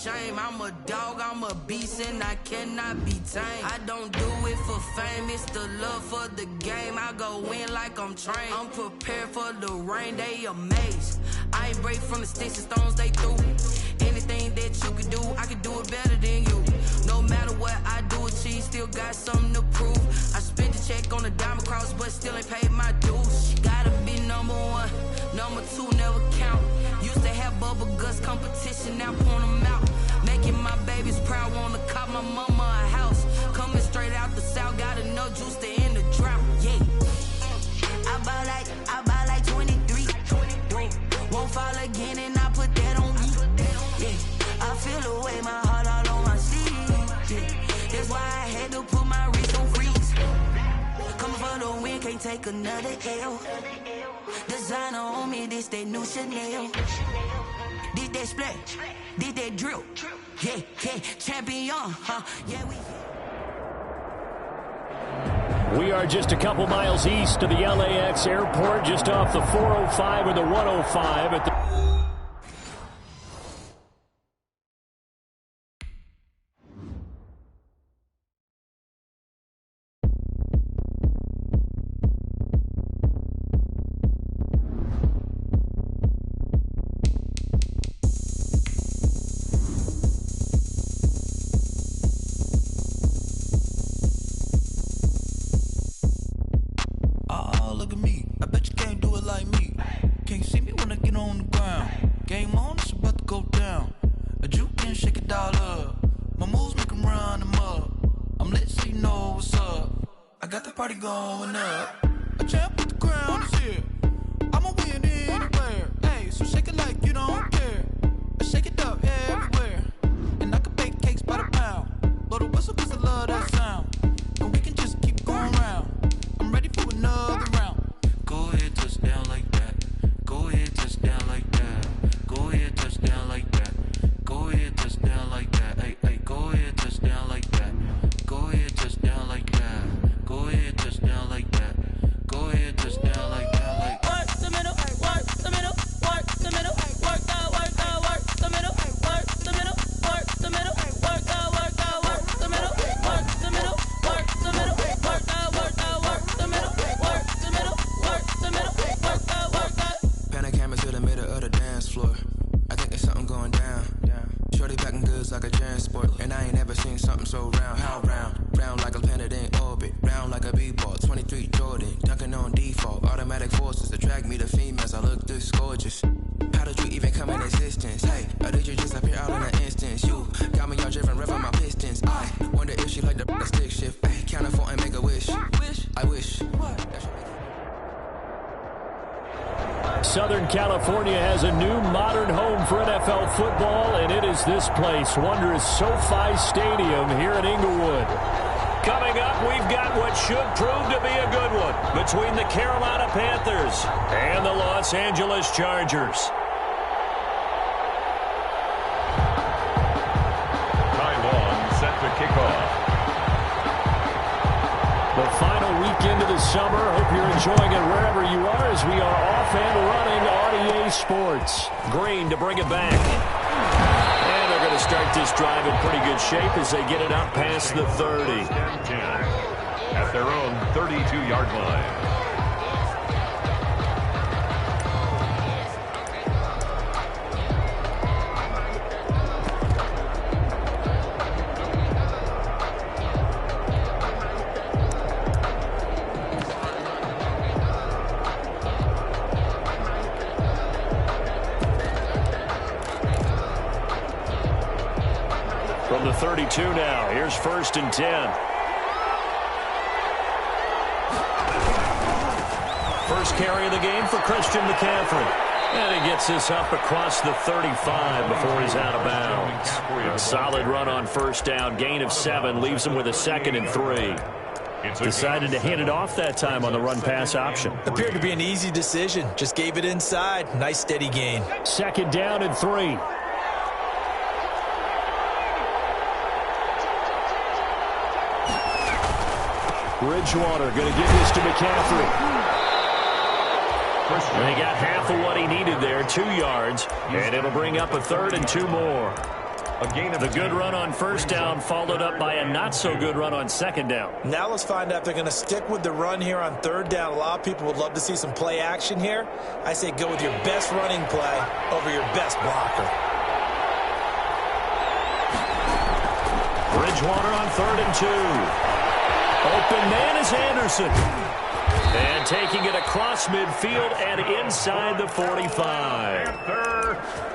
Shame, I'm a dog, I'm a beast, and I cannot be tamed. I don't do it for fame, it's the love for the game. I go in like I'm trained. I'm prepared for the rain, they amazed. I ain't break from the sticks and stones they threw. Anything that you can do, I can do it better than you. No matter what I do, achieve, still got something to prove. I spent the check on the diamond cross, but still ain't paid my dues. Gotta be number one, number two never count. Used to have bubble guts competition, now point them out. Making my babies proud, wanna cop my mama a house. Coming straight out the south, got enough juice to end the drought. Yeah, I buy like 23. Won't fall again, and I put that on me. Yeah, I feel away, my heart all on my sleeve. Yeah, that's why I had to put my wrist on freeze. Coming for the win, can't take another L. Designer on me, this that new Chanel. Did that splash, did that drill. Yeah, champion, huh? Yeah, We are just a couple miles east of the LAX airport, just off the 405 or the 105 at the... going up. A champ with the crown is here. I'ma win anywhere. Hey, so shake it like you don't care. I shake it up everywhere. And I can bake cakes by the pound. Blow the whistle cause I love that sound. And we can just keep going round. I'm ready for another round. Go ahead, touch down like that. Go ahead, touch down like that. Go ahead, touch down like that. Go ahead, touch down like that. Hey, hey, go ahead, touch down like that. Go ahead, touch down like that. Go ahead, touch down like that. Go ahead, touch down like that. Like work the middle, work the middle, work the middle, work that, work the middle, work the middle, work the middle, work that, work the middle, work the middle, work the middle, work that, work the middle, work the middle, work the middle, work that. Panic camera to the middle of the dance floor. I think there's something going down. Shorty packing goods like a transport, and I ain't never seen something so round. How round? Round like a planet in orbit, round like a b-ball. 23 Jordan, dunking on default. Automatic forces attract me to females. I look this gorgeous. How did you even come in existence? Hey, or did you just appear out in an instance? You got me all driven, revving my pistons. I wonder if she like the stick shift. Hey, count it 4 and make a wish. I wish. Southern California has a new modern home for NFL football, and it is this place, wondrous SoFi Stadium here in Inglewood. Coming up, we've got what should prove to be a good one between the Carolina Panthers and the Los Angeles Chargers. Time on, set to kick off. The final weekend of the summer. Hope you're enjoying it wherever you are as we are off and running on EA Sports. Green to bring it back. And they're going to start this drive in pretty good shape as they get it up past the 30. At their own 32-yard line. From the 32 now, here's 1st and 10. First carry of the game for Christian McCaffrey. And he gets this up across the 35 before he's out of bounds. Solid run on first down, gain of 7, leaves him with a 2nd and 3. Decided to hand it off that time on the run-pass option. Appeared to be an easy decision. Just gave it inside. Nice steady gain. 2nd down and 3. Bridgewater going to give this to McCaffrey. And he got half of what he needed there, 2 yards, and it'll bring up a 3rd and 2 more. A gain of The good run on first down followed up by a not-so-good run on second down. Now let's find out if they're going to stick with the run here on third down. A lot of people would love to see some play action here. I say go with your best running play over your best blocker. Bridgewater on 3rd and 2. Open man is Anderson. And taking it across midfield and inside the 45.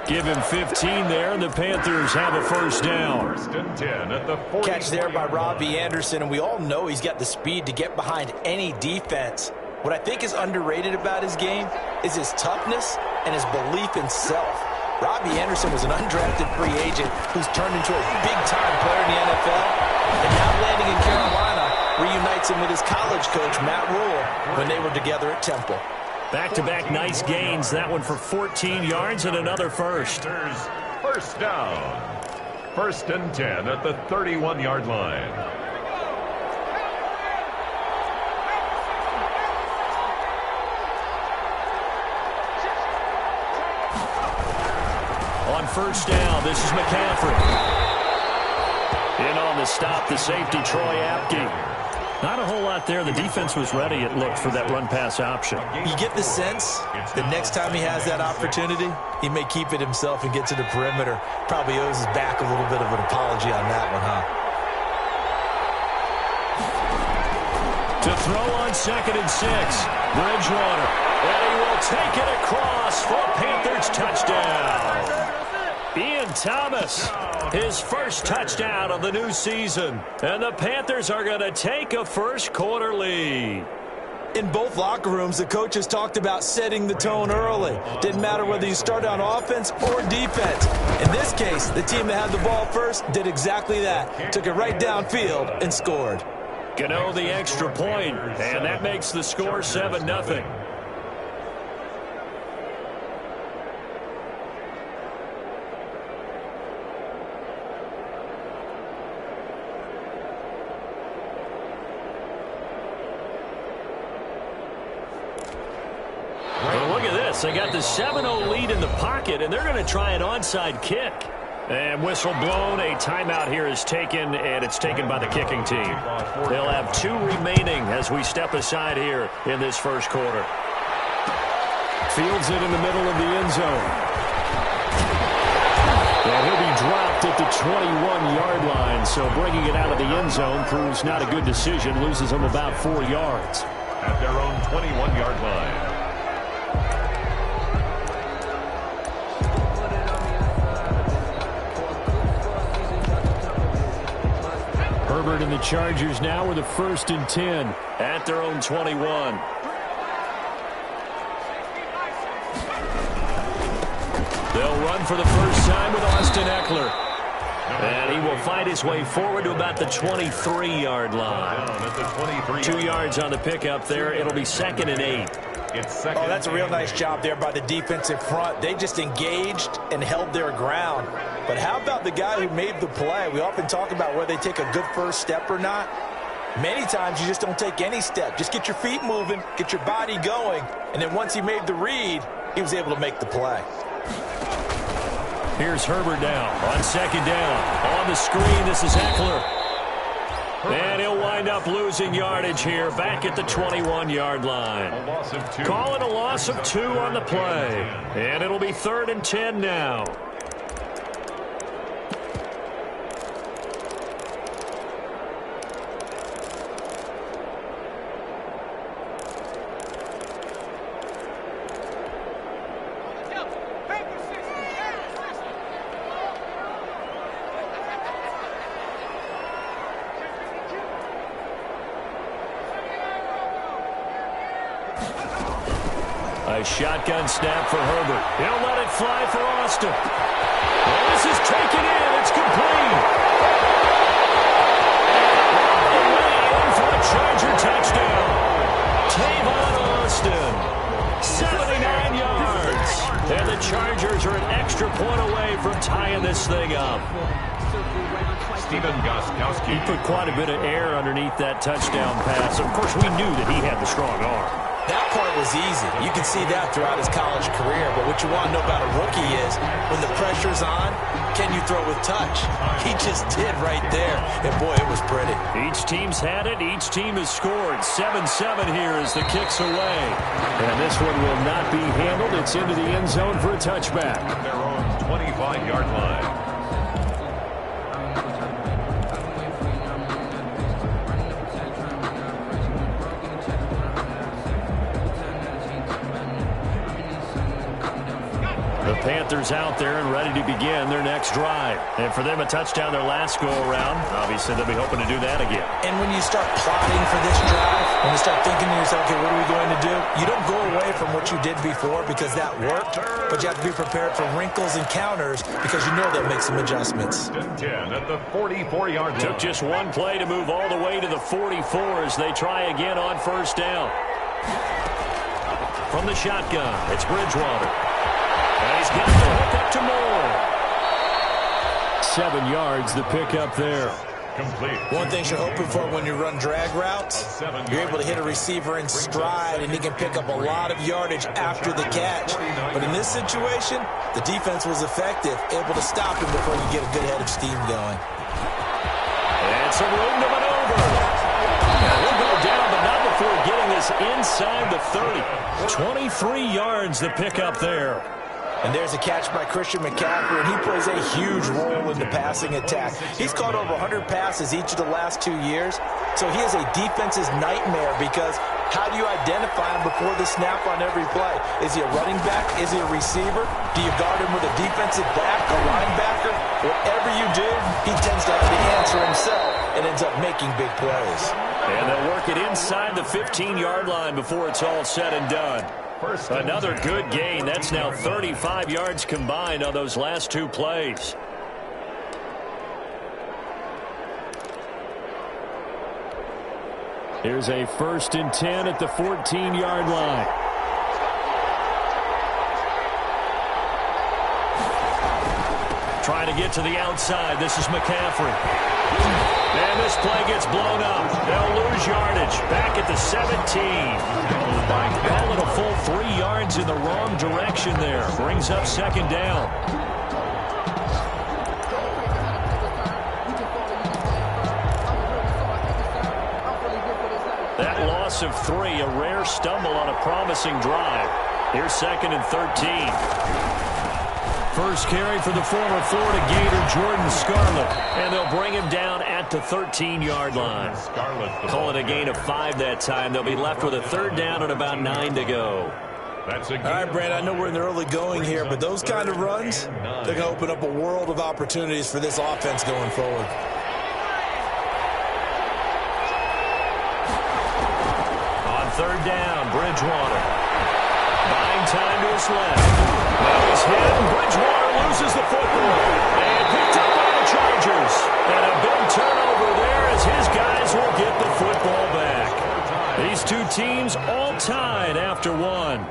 Give him 15 there, and the Panthers have a first down. 1st and 10 at the 40. Catch there by Robbie Anderson, and we all know he's got the speed to get behind any defense. What I think is underrated about his game is his toughness and his belief in self. Robbie Anderson was an undrafted free agent who's turned into a big-time player in the NFL, and now landing in Carolina reunites him with his college coach, Matt Rule, when they were together at Temple. Back-to-back nice gains. That one for 14 yards and another first. First down. 1st and 10 at the 31-yard line. On first down, this is McCaffrey. In on the stop, the safety, Troy Apke. Not a whole lot there. The defense was ready, it looked, for that run-pass option. You get the sense that next time he has that opportunity, he may keep it himself and get to the perimeter. Probably owes his back a little bit of an apology on that one, huh? To throw on 2nd and 6. Bridgewater. And he will take it across for a Panthers touchdown. Ian Thomas, his first touchdown of the new season. And the Panthers are going to take a first-quarter lead. In both locker rooms, the coaches talked about setting the tone early. Didn't matter whether you start on offense or defense. In this case, the team that had the ball first did exactly that. Took it right downfield and scored. Gano the extra point, and that makes the score 7-0. Well, look at this. They got the 7-0 lead in the pocket, and they're going to try an onside kick. And whistle blown. A timeout here is taken, and it's taken by the kicking team. They'll have 2 remaining as we step aside here in this first quarter. Fields it in the middle of the end zone. And he'll be dropped at the 21-yard line, so bringing it out of the end zone proves not a good decision. Loses him about 4 yards. At their own 21-yard line. Herbert and the Chargers now with a 1st and 10 at their own 21. They'll run for the first time with Austin Eckler. And he will fight his way forward to about the 23-yard line. 2 yards on the pickup there. It'll be 2nd and 8. Oh, that's a real nice job there by the defensive front. They just engaged and held their ground. But how about the guy who made the play? We often talk about whether they take a good first step or not. Many times you just don't take any step. Just get your feet moving, get your body going, and then once he made the read, he was able to make the play. Here's Herbert down on 2nd down. On the screen, this is Eckler. And he'll wind up losing yardage here back at the 21-yard line. Calling a loss of 2 on the play. And it'll be 3rd and 10 now. A shotgun snap for Herbert. He'll let it fly for Austin. And this is taken in. It's complete. Away in for a Charger touchdown. Tavon Austin. 79 yards. And the Chargers are an extra point away from tying this thing up. Stephen Gostkowski. He put quite a bit of air underneath that touchdown pass. Of course, we knew that he had the strong arm. That part was easy. You can see that throughout his college career. But what you want to know about a rookie is when the pressure's on, can you throw with touch? He just did right there. And, boy, it was pretty. Each team's had it. Each team has scored. 7-7 here as the kick's away. And this one will not be handled. It's into the end zone for a touchback. Their own 25-yard line. The Panthers out there and ready to begin their next drive. And for them, a touchdown their last go-around. Obviously, they'll be hoping to do that again. And when you start plotting for this drive, when you start thinking to yourself, okay, what are we going to do? You don't go away from what you did before because that worked, but you have to be prepared for wrinkles and counters because you know they'll make some adjustments. 10 at the 44-yard line. Took just one play to move all the way to the 44 as they try again on first down. From the shotgun, it's Bridgewater. And he's got the hook up to Moore. 7 yards, the pickup there. Complete. One thing you're hoping for when you run drag routes, you're able to hit a receiver in stride, and he can pick up a lot of yardage after the catch. But in this situation, the defense was effective, able to stop him before you get a good head of steam going. And some room to maneuver. He'll go down, but not before getting this inside the 30. 23 yards, the pickup there. And there's a catch by Christian McCaffrey, and he plays a huge role in the passing attack. He's caught over 100 passes each of the last 2 years, so he is a defense's nightmare because how do you identify him before the snap on every play? Is he a running back? Is he a receiver? Do you guard him with a defensive back, a linebacker? Whatever you do, he tends to have the answer himself and ends up making big plays. And they'll work it inside the 15-yard line before it's all said and done. Another good gain. That's now 35 yards combined on those last 2 plays. Here's a 1st and 10 at the 14-yard line. Trying to get to the outside. This is McCaffrey. And this play gets blown up. They'll lose yardage. Back at the 17. Call it a full 3 yards in the wrong direction there. Brings up 2nd down. That loss of 3, a rare stumble on a promising drive. Here's 2nd and 13. First carry for the former Florida Gator, Jordan Scarlett. And they'll bring him down at the 13-yard line. Call it a gain of 5 that time. They'll be left with a 3rd down and about 9 to go. All right, Brand, I know we're in the early going here, but those kind of runs, they're going to open up a world of opportunities for this offense going forward. On 3rd down, Bridgewater. Buying time to his left. Now he's hit, and Bridgewater loses the football. And picked up by the Chargers. And a big turnover there as his guys will get the football back. These 2 teams all tied after 1.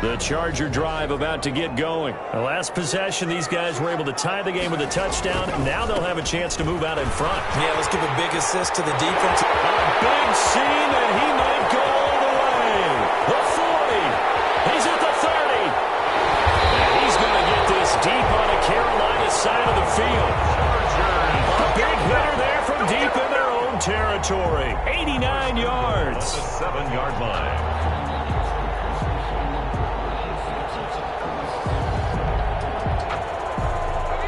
The Charger drive about to get going. The last possession, these guys were able to tie the game with a touchdown. Now they'll have a chance to move out in front. Yeah, let's give a big assist to the defense. A big seam, and he might go all the way. The 40. He's at the 30. And he's going to get this deep on a Carolina side of the field. A big hitter there from deep in their own territory. 89 yards. On the 7-yard line.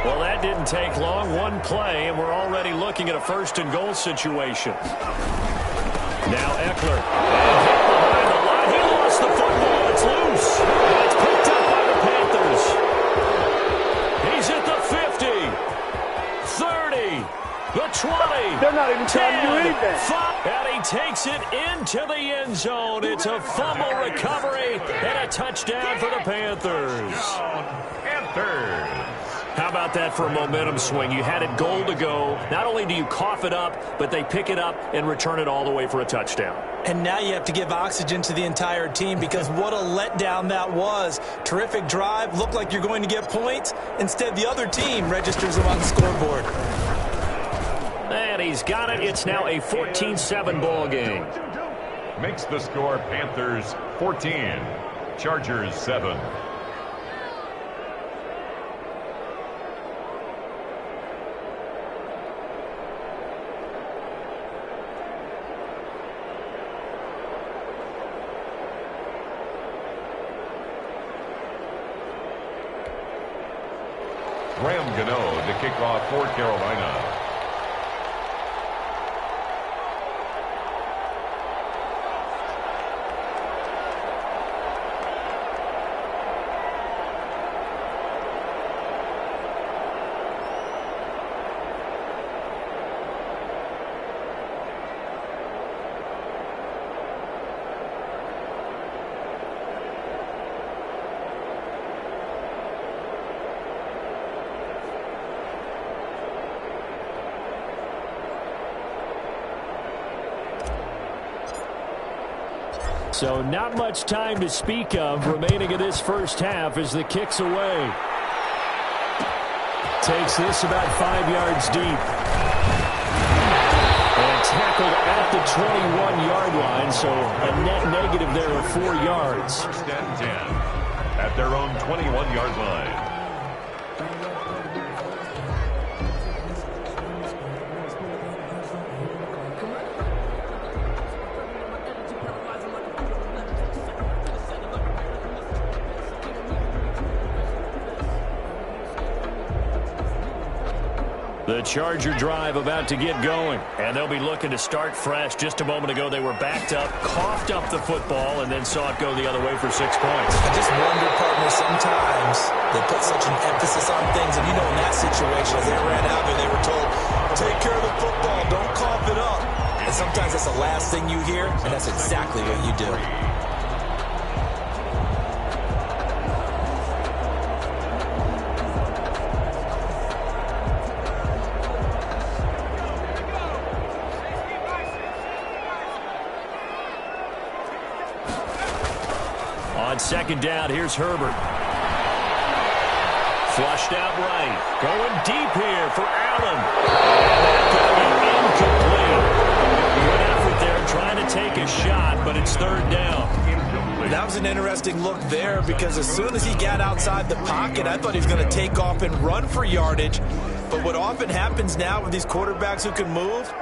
Well, that didn't take long. 1 play, and we're already looking at a 1st and goal situation. Now Eckler. And hit behind the line. He lost the football. It's loose. And it's picked up by the Panthers. He's at the 50. 30. The 20. They're not even trying to do anything. 5, and he takes it into the end zone. It's a fumble recovery and a touchdown for the Panthers. Panthers. How about that for a momentum swing? You had it goal to go. Not only do you cough it up, but they pick it up and return it all the way for a touchdown. And now you have to give oxygen to the entire team because what a letdown that was. Terrific drive. Looked like you're going to get points. Instead, the other team registers them on the scoreboard. And he's got it. It's now a 14-7 ball game. Makes the score Panthers 14, Chargers 7. Graham Gano to kick off for Carolina. So not much time to speak of remaining in this first half as the kick's away. Takes this about 5 yards deep. And tackled at the 21-yard line, so a net negative there of 4 yards. First and 10 at their own 21-yard line. The Charger drive about to get going, and they'll be looking to start fresh. Just a moment ago, they were backed up, coughed up the football, and then saw it go the other way for 6 points. I just wonder, partner, sometimes they put such an emphasis on things, and you know in that situation, as they ran out there, they were told, take care of the football, don't cough it up. And sometimes that's the last thing you hear, and that's exactly what you do. On second down, here's Herbert. Flushed out right. Going deep here for Allen. And incomplete. Good effort there trying to take a shot, but it's third down. That was an interesting look there because as soon as he got outside the pocket, I thought he was going to take off and run for yardage. But what often happens now with these quarterbacks who can move,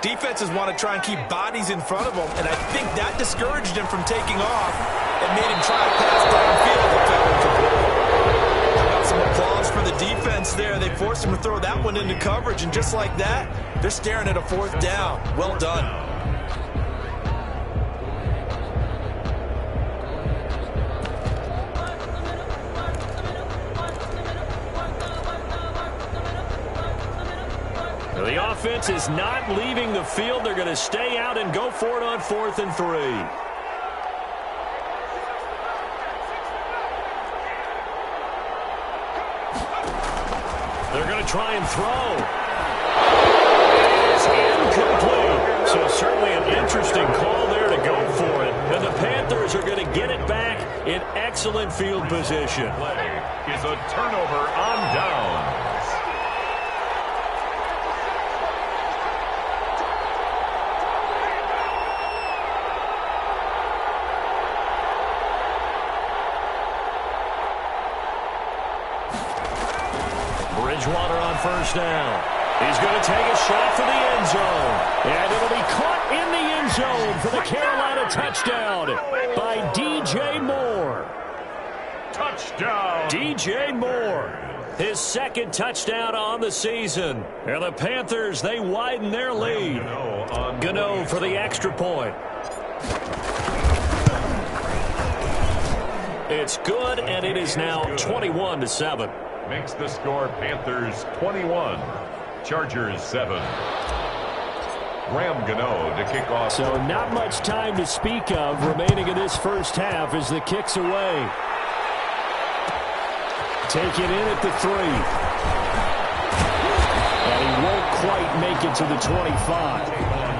defenses want to try and keep bodies in front of them, and I think that discouraged him from taking off and made him try to pass downfield that fell incomplete. Got some applause for the defense there. They forced him to throw that one into coverage, and just like that, they're staring at a fourth down. Well done. The offense is not leaving the field. They're going to stay out and go for it on 4th and 3. They're going to try and throw. It's incomplete. So certainly an interesting call there to go for it. And the Panthers are going to get it back in excellent field position. Play is a turnover on downs. Bridgewater on first down. He's going to take a shot for the end zone. And it'll be caught in the end zone for the Carolina touchdown by DJ Moore. Touchdown. DJ Moore, his second touchdown on the season. And the Panthers, they widen their lead. Gano for the extra point. It's good, and it is now 21-7. Makes the score Panthers 21, Chargers 7. Graham Gano to kick off. So not much time to speak of remaining in this first half as the kick's away. Take it in at the 3. And he won't quite make it to the 25.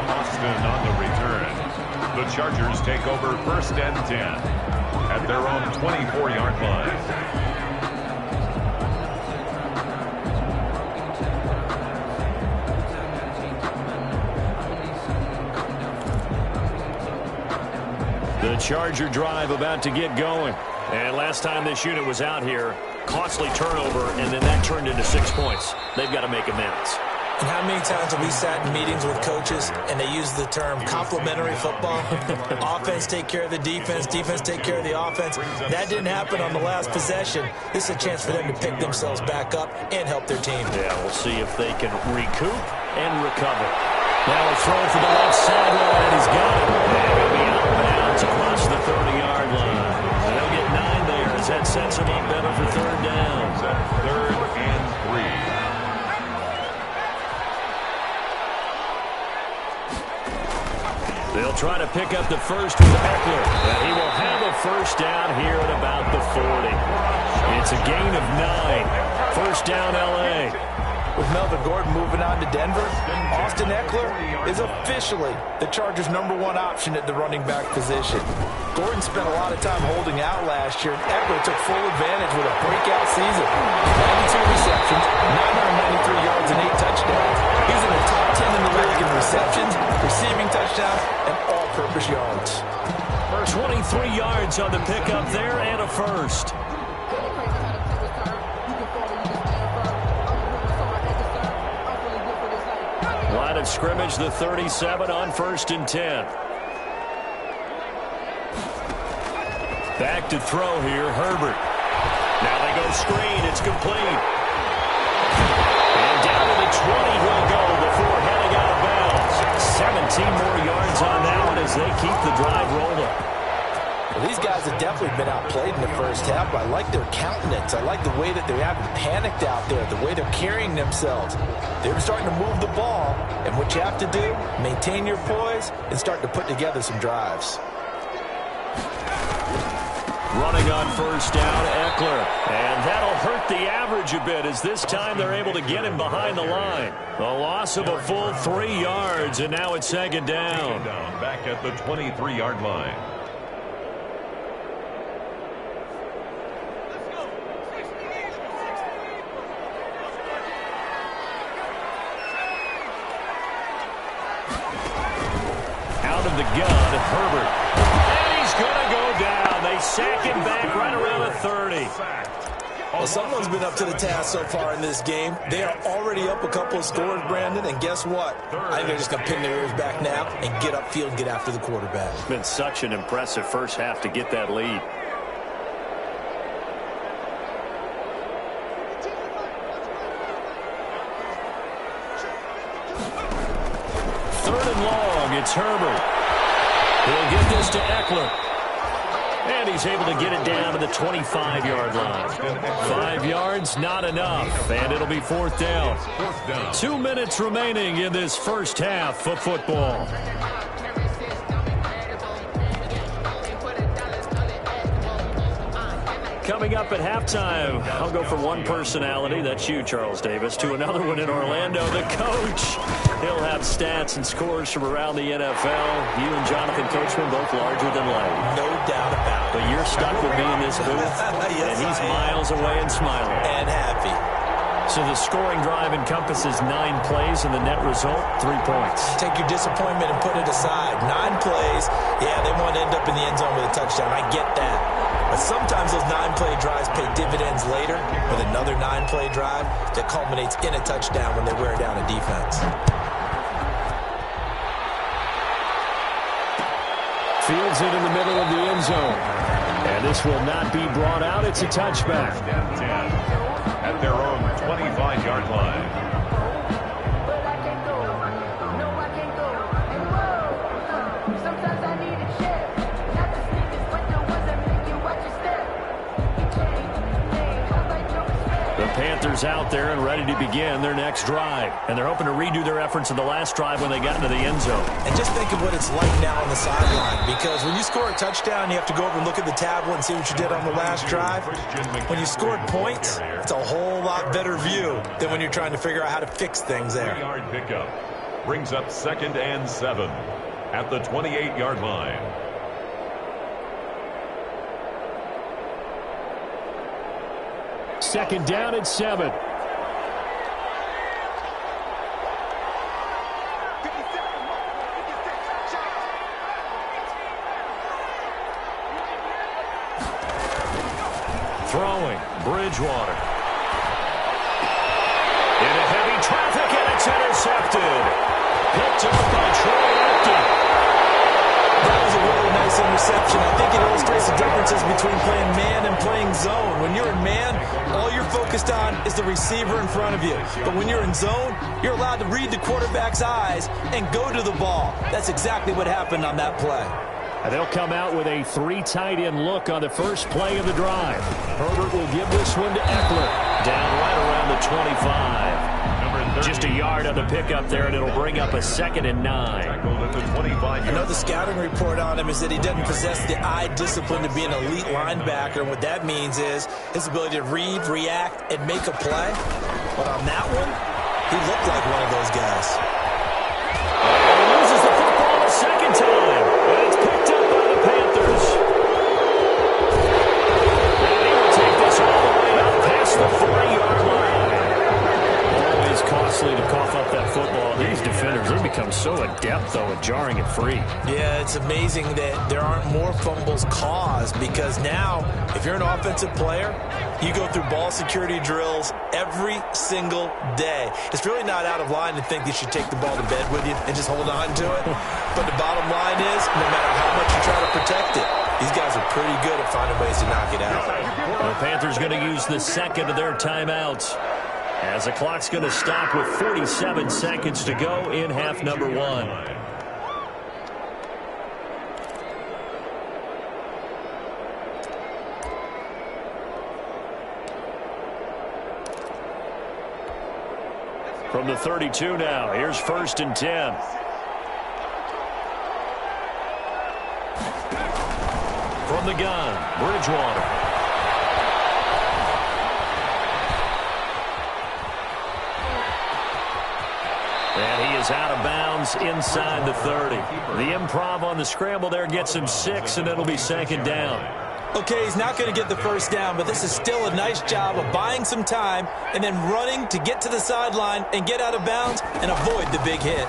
Austin on the return. The Chargers take over 1st and 10 at their own 24-yard line. Charger drive about to get going. And last time this unit was out here, costly turnover, and then that turned into 6 points. They've got to make amends. And how many times have we sat in meetings with coaches and they use the term complementary football? Offense take care of the defense, defense take care of the offense. That didn't happen on the last possession. This is a chance for them to pick themselves back up and help their team. Yeah, we'll see if they can recoup and recover. Now a throw for the left sideline, and he's got it. And he'll be out of bounds across the 30-yard line. And they'll get 9 there as that sets him up better for third down. 3rd and 3. They'll try to pick up the first with Eckler. And he will have a first down here at about the 40. It's a gain of 9. First down, L.A. With Melvin Gordon moving on to Denver, Austin Eckler is officially the Chargers' #1 option at the running back position. Gordon spent a lot of time holding out last year, and Eckler took full advantage with a breakout season. 92 receptions, 993 yards, and 8 touchdowns. He's in the top 10 in the league in receptions, receiving touchdowns, and all-purpose yards. 23 yards on the pickup there and a first. Line of scrimmage, the 37 on 1st and 10. Back to throw here, Herbert. Now they go screen, it's complete. And down to the 20 he'll go before heading out of bounds. 17 more yards on that one as they keep the drive rolling. Well, these guys have definitely been outplayed in the first half, but I like their countenance. I like the way that they haven't panicked out there, the way they're carrying themselves. They're starting to move the ball, and what you have to do, maintain your poise and start to put together some drives. Running on first down, Eckler. And that'll hurt the average a bit as this time they're able to get him behind the line. A loss of a full 3 yards, and now it's 2nd down. Back at the 23-yard line. Out of the gun, Herbert. And he's going to go down. They sack him back right around the 30. Well, someone's been up to the task so far in this game. They are already up a couple of scores, Brandon, and guess what? I think they're just going to pin their ears back now and get upfield and get after the quarterback. It's been such an impressive first half to get that lead. Third and long, it's Herbert. He'll get this to Eckler. And he's able to get it down to the 25-yard line. 5 yards, not enough. And it'll be 4th down. 2 minutes remaining in this first half of football. Coming up at halftime, I'll go from one personality, that's you, Charles Davis, to another one in Orlando, the coach. He'll have stats and scores from around the NFL. You and Jonathan Coachman both larger than life. No doubt about it. But you're stuck with me in this booth, yes, and he's miles away and smiling. And happy. So the scoring drive encompasses 9 plays, and the net result, 3 points. Take your disappointment and put it aside. 9 plays, yeah, they want to end up in the end zone with a touchdown. I get that. But sometimes those 9-play drives pay dividends later with another 9-play drive that culminates in a touchdown when they wear down a defense. Fields it in the middle of the end zone. And this will not be brought out. It's a touchback. At their own 25-yard line. Panthers out there and ready to begin their next drive. And they're hoping to redo their efforts in the last drive when they got into the end zone. And just think of what it's like now on the sideline, because when you score a touchdown, you have to go over and look at the tablet and see what you did on the last drive. When you scored points, it's a whole lot better view than when you're trying to figure out how to fix things there. 3-yard pickup brings up 2nd and 7 at the 28-yard line. Second down at 7. Throwing, Bridgewater. Into heavy traffic, and it's intercepted. Picked up by Troy Apke. That was a really nice interception. I think it illustrates the differences between playing man and playing zone. When you're in man, all you're focused on is the receiver in front of you. But when you're in zone, you're allowed to read the quarterback's eyes and go to the ball. That's exactly what happened on that play. And they'll come out with a 3 tight end look on the first play of the drive. Herbert will give this one to Eckler. Down right around the 25. Just a yard on the pickup there, and it'll bring up a 2nd and 9. I know the scouting report on him is that he doesn't possess the eye discipline to be an elite linebacker. And what that means is his ability to read, react, and make a play. But on that one, he looked like one of those guys. He loses the football a second time. And it's picked up by the Panthers. And he will take this all the way up past the 40-yard line. Always costly to cough up that football. These defenders, they become so adept, though, at jarring it free. Yeah, it's amazing that there aren't more fumbles caused because now, if you're an offensive player, you go through ball security drills every single day. It's really not out of line to think you should take the ball to bed with you and just hold on to it. But the bottom line is, no matter how much you try to protect it, these guys are pretty good at finding ways to knock it out. The Panthers going to use the second of their timeouts, as the clock's going to stop with 47 seconds to go in half number 1. From the 32 now, here's 1st and 10. From the gun, Bridgewater. And he is out of bounds inside the 30. The improv on the scramble there gets him 6, and it'll be 2nd down. Okay, he's not going to get the first down, but this is still a nice job of buying some time and then running to get to the sideline and get out of bounds and avoid the big hit.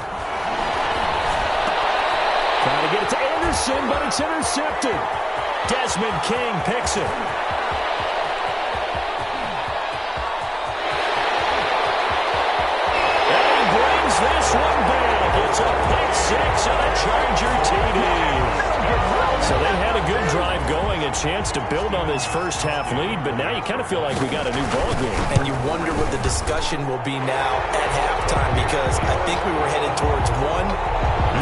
Trying to get it to Anderson, but it's intercepted. Desmond King picks it. And he brings this one back. It's a pick 6 and a Charger TD. So they had a good drive going, a chance to build on this first half lead, but now you kind of feel like we got a new ball game. And you wonder what the discussion will be now at halftime, because I think we were headed towards one.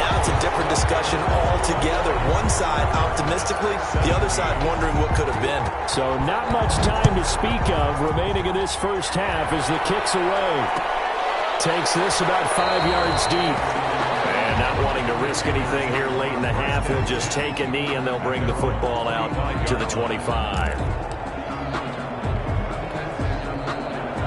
Now it's a different discussion altogether. One side optimistically, the other side wondering what could have been. So not much time to speak of remaining in this first half as the kick's away. Takes this about 5 yards deep. And not wanting to risk anything here late in the half, he'll just take a knee and they'll bring the football out to the 25.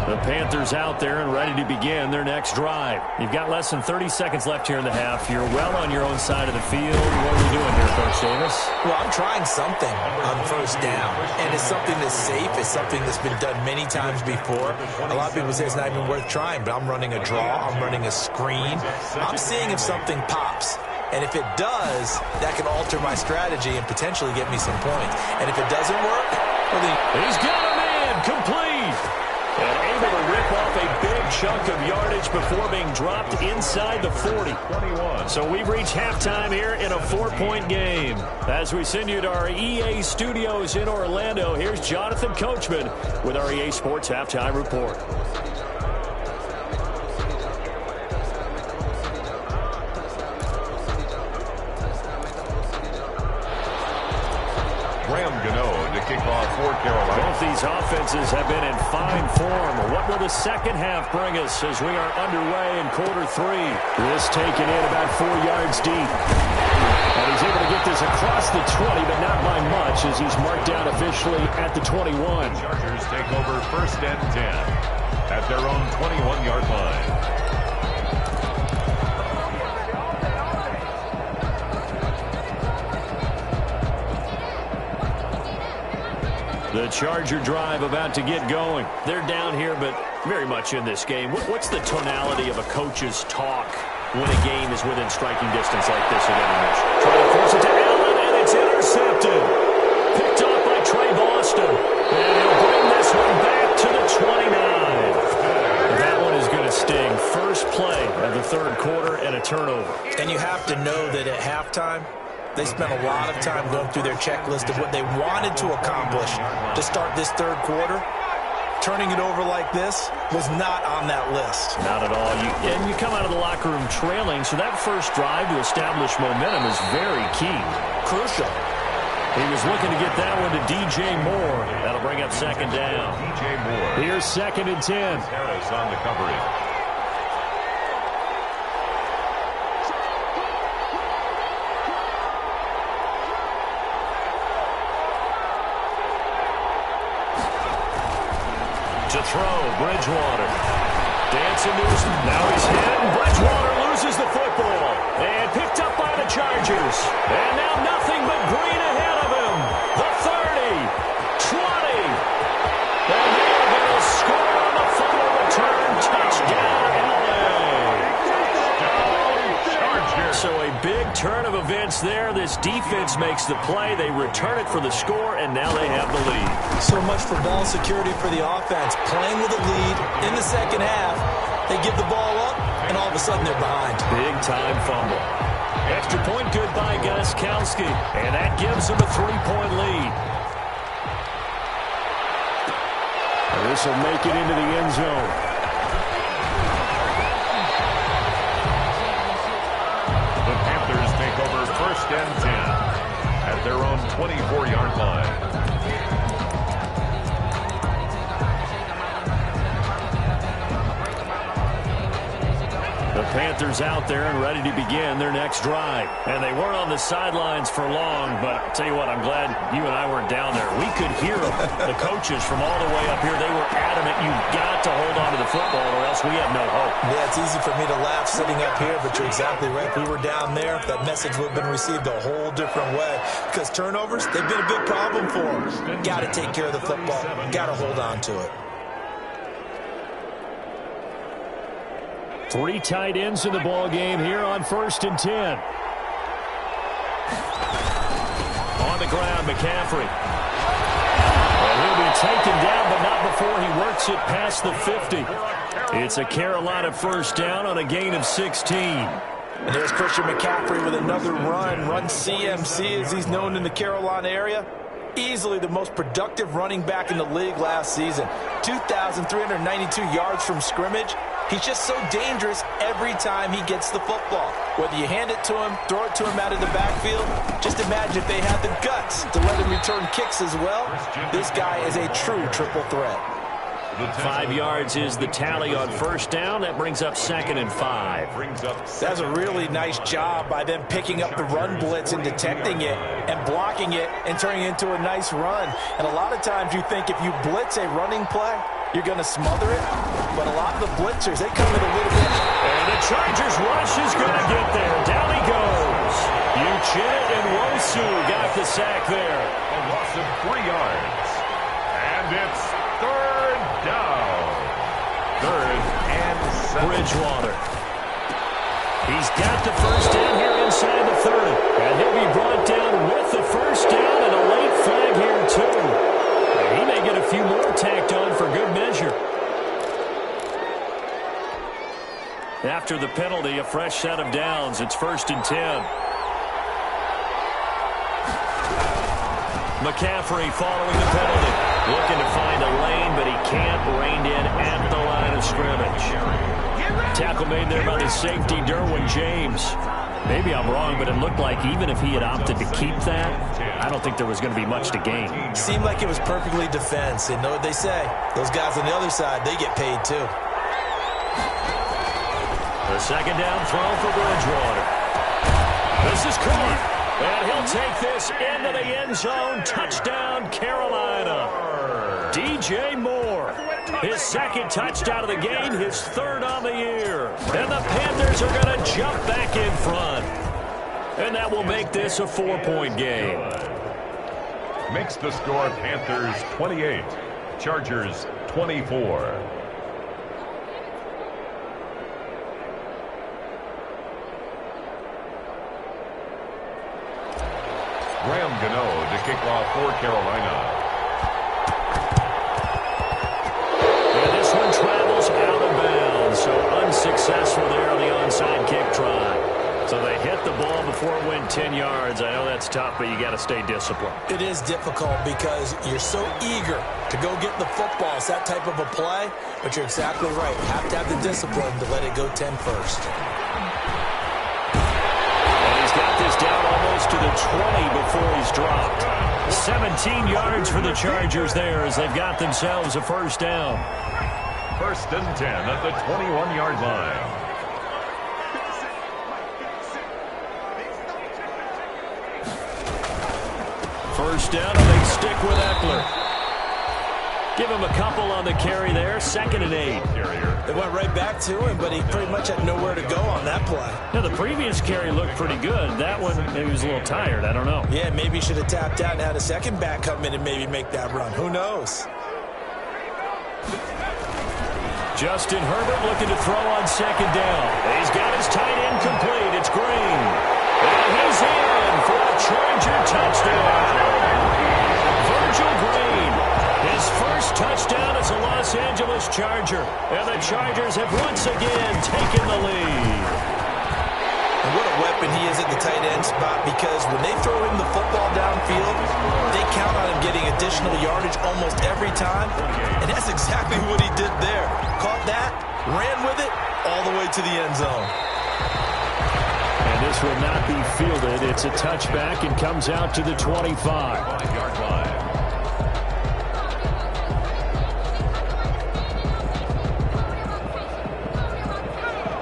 The Panthers out there and ready to begin their next drive. You've got less than 30 seconds left here in the half. You're well on your own side of the field. What are we doing here, Coach Davis? Well, I'm trying something on first down, and it's something that's safe. It's something that's been done many times before. A lot of people say it's not even worth trying, but I'm running a draw. I'm running a screen. I'm seeing if something pops. And if it does, that can alter my strategy and potentially get me some points. And if it doesn't work, well, then he's got a man complete. And able to rip off a big chunk of yardage before being dropped inside the 40. So we've reached halftime here in a 4-point game. As we send you to our EA studios in Orlando, here's Jonathan Coachman with our EA Sports Halftime Report. Kick off for Carolina. Both these offenses have been in fine form. What will the second half bring us as we are underway in quarter 3? This taken in about 4 yards deep. And he's able to get this across the 20, but not by much as he's marked down officially at the 21. Chargers take over 1st and 10 at their own 21-yard line. The Charger drive about to get going. They're down here, but very much in this game. What's the tonality of a coach's talk when a game is within striking distance like this at any measure? Trying to force it to Allen, and it's intercepted. Picked off by Trey turnover. And you have to know that at halftime, they spent a lot of time going through their checklist of what they wanted to accomplish to start this third quarter. Turning it over like this was not on that list. Not at all. And you come out of the locker room trailing, so that first drive to establish momentum is very key. Crucial. He was looking to get that one to DJ Moore. That'll bring up second down. DJ Moore. Here's 2nd and 10. Harris on the covering. To throw, Bridgewater. Dancing to his... Now he's hit, and Bridgewater loses the football. And picked up by the Chargers. And now nothing but green ahead of him. The 30, 20. And they're going to score on the fumble return. Touchdown, LA. So a big turn of events there. This defense makes the play. They return it for the score, and now they have the lead. So much for ball security for the offense. Playing with a lead in the second half. They give the ball up, and all of a sudden they're behind. Big-time fumble. Extra point good by Gostkowski, and that gives them a 3-point lead. And this will make it into the end zone. The Panthers take over 1st and 10 at their own 24-yard line. The Panthers out there and ready to begin their next drive. And they weren't on the sidelines for long, but I'll tell you what, I'm glad you and I weren't down there. We could hear the coaches from all the way up here. They were adamant, you've got to hold on to the football or else we have no hope. Yeah, it's easy for me to laugh sitting up here, but you're exactly right. If we were down there, that message would have been received a whole different way. Because turnovers, they've been a big problem for them. Got to take care of the football. Got to hold on to it. 3 tight ends in the ball game here on 1st and 10. On the ground, McCaffrey. And he'll be taken down, but not before he works it past the 50. It's a Carolina first down on a gain of 16. And there's Christian McCaffrey with another run CMC as he's known in the Carolina area. Easily the most productive running back in the league last season. 2,392 yards from scrimmage. He's just so dangerous every time he gets the football. Whether you hand it to him, throw it to him out of the backfield, just imagine if they had the guts to let him return kicks as well. This guy is a true triple threat. 5 yards is the tally on first down. That brings up 2nd and 5. That's a really nice job by them picking up the run blitz and detecting it and blocking it and turning it into a nice run. And a lot of times you think if you blitz a running play, you're going to smother it. But a lot of the blitzers, they come in a little bit. And the Chargers rush is going to get there. Down he goes. Uchenna and Wosu got the sack there. A loss of 3 yards. And it's 3rd down. 3rd and 7. Bridgewater. He's got the first down here inside the 30. And he'll be brought down with the first down and a late flag here too. And he may get a few more tacked on for good measure. After the penalty, a fresh set of downs. It's 1st and 10. McCaffrey following the penalty. Looking to find a lane, but he can't. Reined in at the line of scrimmage. Tackle made there by the safety, Derwin James. Maybe I'm wrong, but it looked like even if he had opted to keep that, I don't think there was going to be much to gain. Seemed like it was perfectly defense. And know what they say? Those guys on the other side, they get paid too. The second down throw for Bridgewater. This is caught. And he'll take this into the end zone. Touchdown, Carolina. DJ Moore. His 2nd touchdown of the game, his 3rd on the year. And the Panthers are going to jump back in front. And that will make this a 4-point game. Makes the score Panthers 28, Chargers 24. Graham Gano to kick off for Carolina. And this one travels out of bounds, so unsuccessful there on the onside kick try. tough, but you got to stay disciplined. It is difficult because you're so eager to go get the football. It's that type of a play, but you're exactly right. You have to have the discipline to let it go 10 first. And he's got this down almost to the 20 before he's dropped. 17 yards for the Chargers there as they've got themselves a first down. First and 10 at the 21-yard line. First down, and they stick with Eckler. Give him a couple on the carry there. 2nd and 8. They went right back to him, but he pretty much had nowhere to go on that play. Now, the previous carry looked pretty good. That one, maybe he was a little tired. I don't know. Yeah, maybe he should have tapped out and had a second back come in and maybe make that run. Who knows? Justin Herbert looking to throw on 2nd down. He's got his tight end complete. It's Green. And he's in for a Charger touchdown. Virgil Green, his first touchdown as a Los Angeles Charger. And the Chargers have once again taken the lead. And what a weapon he is at the tight end spot, because when they throw him the football downfield, they count on him getting additional yardage almost every time. And that's exactly what he did there. Caught that, ran with it, all the way to the end zone. And this will not be fielded. It's a touchback and comes out to the 25-yard line.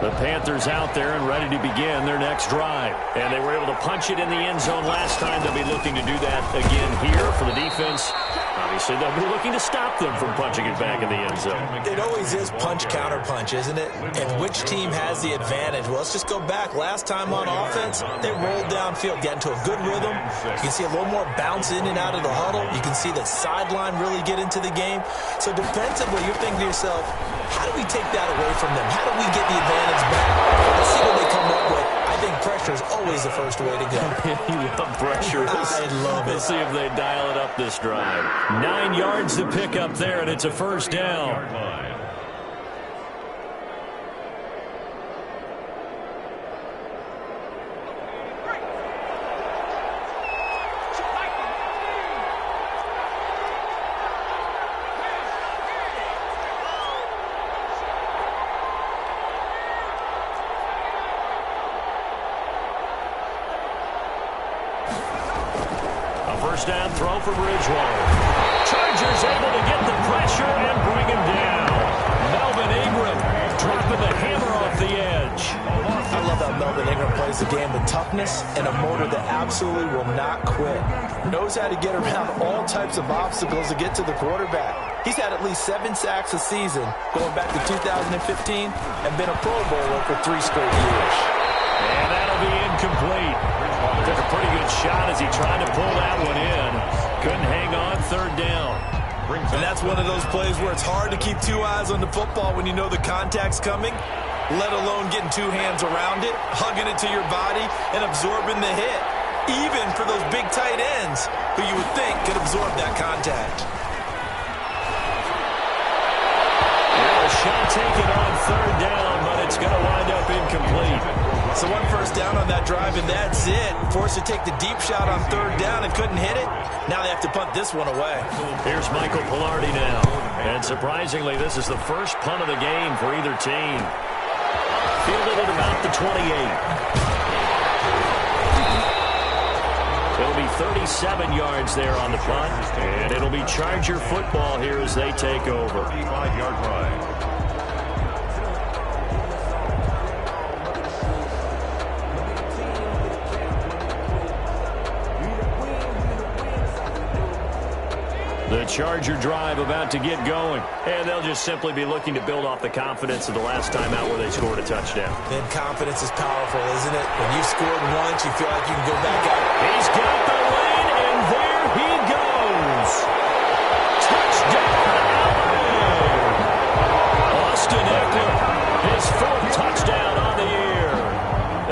The Panthers out there and ready to begin their next drive. And they were able to punch it in the end zone last time. They'll be looking to do that again here for the defense. Obviously, they'll be looking to stop them from punching it back in the end zone. It always is punch-counter-punch, isn't it? And which team has the advantage? Well, let's just go back. Last time on offense, they rolled downfield, got into a good rhythm. You can see a little more bounce in and out of the huddle. You can see the sideline really get into the game. So defensively, you're thinking to yourself, how do we take that away from them? How do we get the advantage back? Let's see what they come up with. I think pressure is always the first way to go. You love pressure. I love it. Let's see if they dial it up this drive. 9 yards to pick up there, and it's a first down. First down throw for Bridgewater. Chargers able to get the pressure and bring him down. Melvin Ingram dropping the hammer off the edge. I love how Melvin Ingram plays the game with toughness and a motor that absolutely will not quit. Knows how to get around all types of obstacles to get to the quarterback. He's had at least 7 sacks a season going back to 2015 and been a Pro Bowler for 3 straight years. And that'll be incomplete. Took a pretty good shot as he tried to pull that one in. Couldn't hang on, 3rd down. And that's one of those plays where it's hard to keep 2 eyes on the football when you know the contact's coming, let alone getting 2 hands around it, hugging it to your body, and absorbing the hit. Even for those big tight ends who you would think could absorb that contact. Well, a shot taken on 3rd down, but it's going to wind up incomplete. So 1 first down on that drive, and that's it. Forced to take the deep shot on 3rd down and couldn't hit it. Now they have to punt this one away. Here's Michael Pilardi now. And surprisingly, this is the first punt of the game for either team. Fielded at about the 28. It'll be 37 yards there on the punt. And it'll be Charger football here as they take over. 5-yard line. The Charger drive about to get going. And they'll just simply be looking to build off the confidence of the last time out where they scored a touchdown. And confidence is powerful, isn't it? When you've scored once, you feel like you can go back out. He's got the lead, and there he goes. Touchdown, Austin Eckler, his 4th touchdown on the year.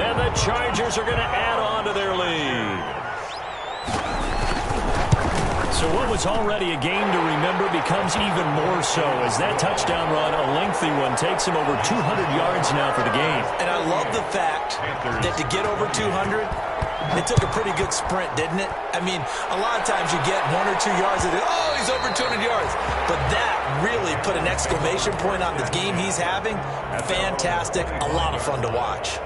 And the Chargers are going to add on to their lead. So what was already a game to remember becomes even more so as that touchdown run, a lengthy one, takes him over 200 yards now for the game. And I love the fact that to get over 200, It took a pretty good sprint, didn't it? I mean, a lot of times you get 1 or 2 yards and oh, he's over 200 yards. But that really put an exclamation point on the game he's having. Fantastic. A lot of fun to watch.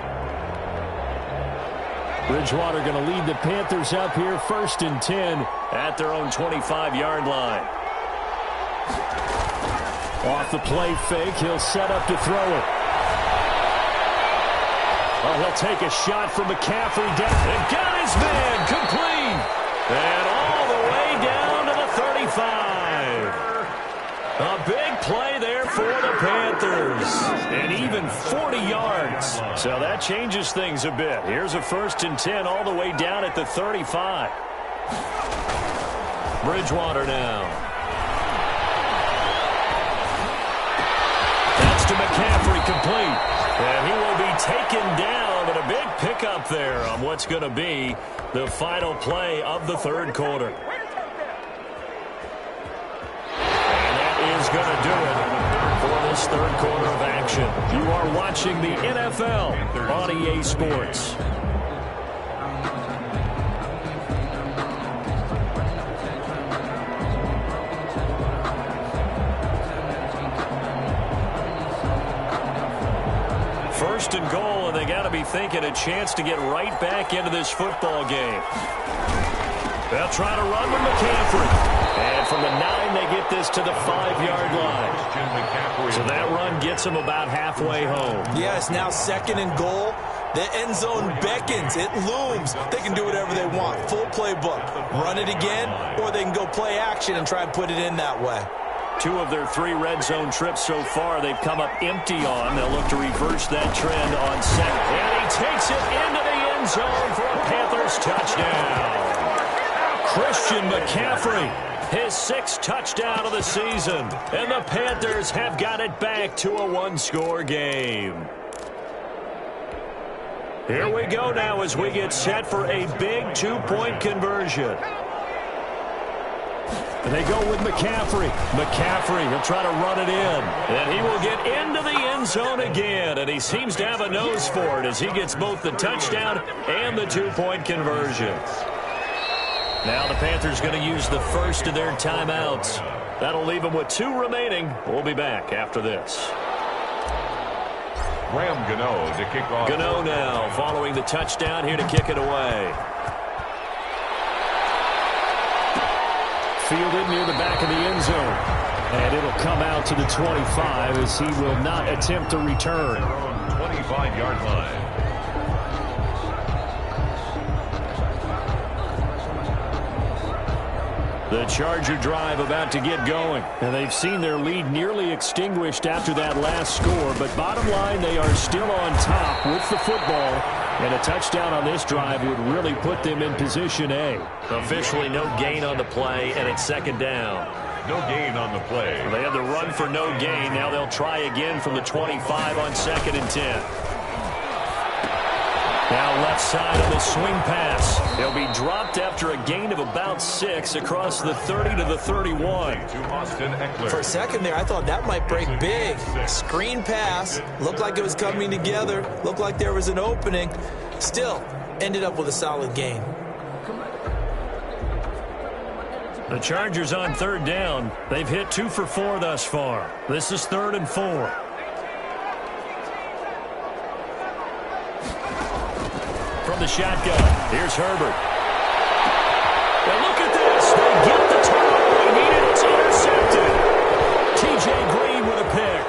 Bridgewater going to lead the Panthers up here, 1st and 10 at their own 25-yard line. Off the play fake, he'll set up to throw it. Well, he'll take a shot from McCaffrey down. And got his man complete. And all the way down to the 35. A big play there for the Panthers. And even 40 yards. So that changes things a bit. Here's a 1st and 10 all the way down at the 35. Bridgewater now. That's to McCaffrey, complete. And he will be taken down, but a big pickup there on what's going to be the final play of the 3rd quarter. And that is going to do it for this 3rd quarter of action. You are watching the NFL on EA Sports. First and goal, and they got to be thinking a chance to get right back into this football game. They'll try to run with McCaffrey. And from the 9, they get this to the 5-yard line. So that run gets them about halfway home. Yeah, it's now 2nd and goal. The end zone beckons. It looms. They can do whatever they want. Full playbook. Run it again, or they can go play action and try and put it in that way. 2 of their 3 red zone trips so far they've come up empty on. They'll look to reverse that trend on 2nd. And he takes it into the end zone for a Panthers touchdown. Christian McCaffrey, his 6th touchdown of the season. And the Panthers have got it back to a 1-score game. Here we go now as we get set for a big 2-point conversion. And they go with McCaffrey. McCaffrey, he'll try to run it in. And he will get into the end zone again. And he seems to have a nose for it as he gets both the touchdown and the 2-point conversion. Now the Panthers going to use the first of their timeouts. That'll leave them with 2 remaining. We'll be back after this. Graham Gano to kick off. Gano now following the touchdown here to kick it away. Fielded near the back of the end zone. And it'll come out to the 25 as he will not attempt to return. 25-yard line. The Charger drive about to get going. And they've seen their lead nearly extinguished after that last score. But bottom line, they are still on top with the football. And a touchdown on this drive would really put them in position A. Officially no gain on the play, and it's 2nd down. No gain on the play. They had the run for no gain. Now they'll try again from the 25 on 2nd and 10. Now left side of the swing pass. They'll be dropped after a gain of about 6 across the 30 to the 31. For a second there, I thought that might break big. Screen pass. Looked like it was coming together. Looked like there was an opening. Still, ended up with a solid gain. The Chargers on 3rd down. They've hit 2 for 4 thus far. This is 3rd and 4. From the shotgun, here's Herbert. Now look at this. They get the turnover they needed. It's intercepted. T.J. Green with a pick.